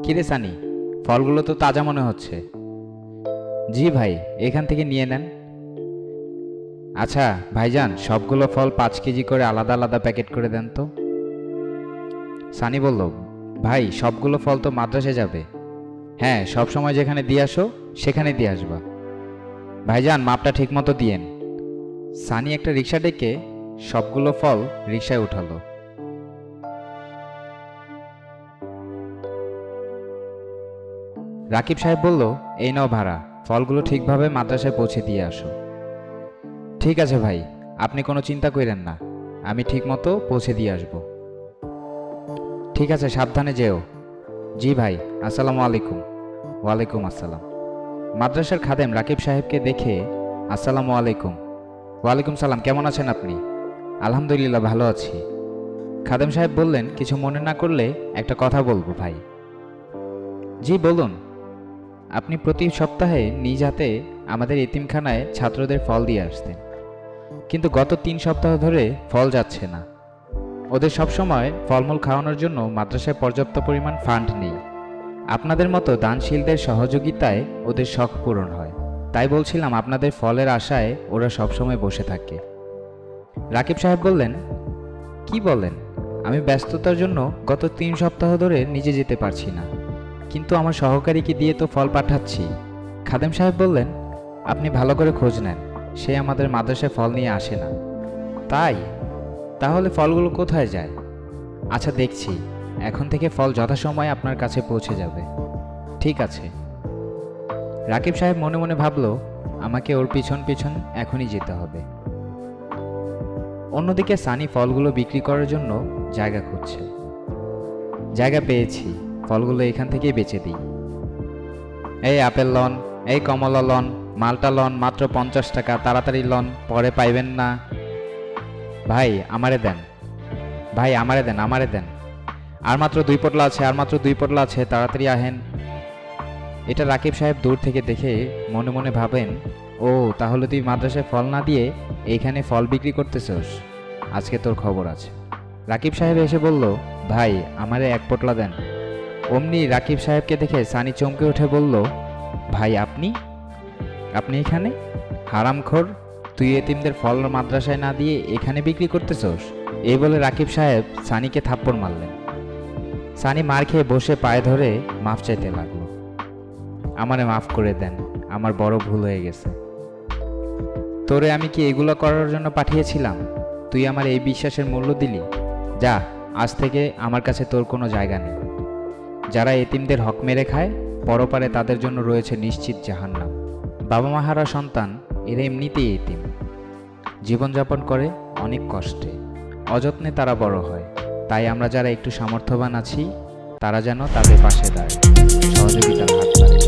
কিরে সানি, ফলগুলো তো তাজা মনে হচ্ছে। জি ভাই, এখান থেকে নিয়ে নেন। আচ্ছা ভাইজান, সবগুলো ফল 5 কেজি করে আলাদা আলাদা প্যাকেট করে দেন তো। সানি বলল, ভাই সবগুলো ফল তো মাদ্রাসায় যাবে। হ্যাঁ, সব সময় যেখানে দিয়ে আসো সেখানে দিয়ে আসবা। ভাইজান, মাপটা ঠিক মতো দিয়েন। সানি একটা রিক্সা ডেকে সবগুলো ফল রিক্সায় উঠালো। রাকিব সাহেব বলল, এই নাও ভাড়া, ফলগুলো ঠিকভাবে মাদ্রাসায় পৌঁছে দিয়ে আসো। ঠিক আছে ভাই, আপনি কোনো চিন্তা করেন না, আমি ঠিক মতো পৌঁছে দিয়ে আসব। ঠিক আছে, সাবধানে যেও। জি ভাই, আসসালামু আলাইকুম। ওয়ালাইকুম আসসালাম। মাদ্রাসার খাদেম রাকিব সাহেবকে দেখে, আসসালামু আলাইকুম। ওয়ালাইকুম সালাম, কেমন আছেন আপনি? আলহামদুলিল্লাহ, ভালো আছি। খাদেম সাহেব বললেন, কিছু মনে না করলে একটা কথা বলবো ভাই। জি বলুন। আপনি প্রতি সপ্তাহে নিজ হাতে আমাদের এতিমখানায় ছাত্রদের ফল দিয়ে আসতেন, কিন্তু গত 3 সপ্তাহ ধরে ফল যাচ্ছে না। ওদের সবসময় ফলমূল খাওয়ানোর জন্য মাদ্রাসায় পর্যাপ্ত পরিমাণ ফান্ড নেই। আপনাদের মতো দানশীলদের সহযোগিতায় ওদের শখ পূরণ হয়। তাই বলছিলাম, আপনাদের ফলের আশায় ওরা সবসময় বসে থাকে। রাকিব সাহেব বললেন, কি বলেন? আমি ব্যস্ততার জন্য গত 3 সপ্তাহ ধরে নিজে যেতে পারছি না, কিন্তু আমার সহকারীকে দিয়ে তো ফল পাঠাচ্ছি। খাদেম সাহেব বললেন, আপনি ভালো করে খোঁজ নেন, সে আমাদের মাদ্রাসায় ফল নিয়ে আসে না। তাই? তাহলে ফলগুলো কোথায় যায়? আচ্ছা দেখছি, এখন থেকে ফল যথাসময়ে আপনার কাছে পৌঁছে যাবে। ঠিক আছে। রাকিব সাহেব মনে মনে ভাবল, আমাকে ওর পিছন পিছন এখনই যেতে হবে। অন্যদিকে সানি ফলগুলো বিক্রি করার জন্য জায়গা খুঁজছে। জায়গা পেয়েছি, ফলগুলো এখান থেকেই বেচে দিই। এই আপেল লন, এই কমলা লন, মালটা লন, মাত্র 50 টাকা, তাড়াতাড়ি লন, পরে পাইবেন না। ভাই আমারে দেন, ভাই আমারে দেন, আমারে দেন। আর মাত্র 2 পটলা আছে, আর মাত্র 2 পটলা আছে, তাড়াতাড়ি আহেন। এটা রাকিব সাহেব দূর থেকে দেখে মনে মনে ভাবেন, ও তাহলে তুই মাদ্রাসায় ফল না দিয়ে এইখানে ফল বিক্রি করতেছস, আজকে তোর খবর আছে। রাকিব সাহেব এসে বলল, ভাই আমারে 1 পটলা দেন। অমনি রাকিব সাহেবকে দেখে সানি চমকে উঠে বলল, ভাই আপনি আপনি এখানে? হারামখোর, তুই এতিমদের ফল মাদ্রাসায় না দিয়ে এখানে বিক্রি করতেছস? এই বলে রাকিব সাহেব সানিকে থাপ্পড় মারলেন। সানি মার খেয়ে বসে পায়ে ধরে মাফ চাইতে লাগলো। আমারে মাফ করে দেন, আমার বড় ভুল হয়ে গেছে। তোরে আমি কি এগুলো করার জন্য পাঠিয়েছিলাম? তুই আমার এই বিশ্বাসের মূল্য দিলি? যা, আজ থেকে আমার কাছে তোর কোনো জায়গা নেই। যারা এতিমদের হক মেরে খায়, পরপারে তাদের জন্য রয়েছে নিশ্চিত জাহান্নাম। বাবা মা হারা সন্তান এরা এমনিতেই এতিম, জীবনযাপন করে অনেক কষ্টে, অযত্নে তারা বড় হয়। তাই আমরা যারা একটু সামর্থ্যবান আছি, তারা যেন তাদের পাশে দাঁড়ায়, সহযোগিতার হাত বাড়ায়।